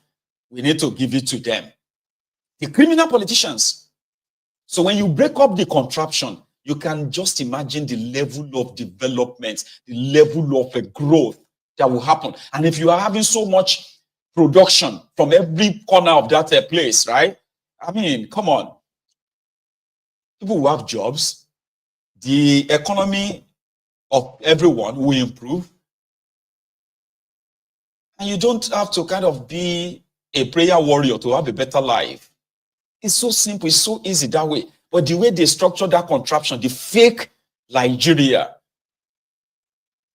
We need to give it to them. The criminal politicians. So when you break up the contraption, you can just imagine the level of development, the level of growth that will happen. And if you are having so much production from every corner of that place, right? I mean, come on. People will have jobs. The economy of everyone will improve. And you don't have to kind of be a prayer warrior to have a better life. It's so simple. It's so easy that way. But the way they structure that contraption, the fake Nigeria,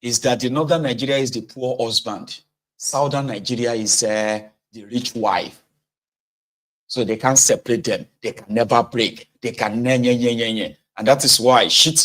is that the northern Nigeria is the poor husband. Southern Nigeria is the rich wife. So they can't separate them. They can never break. They can And that is why Shittyman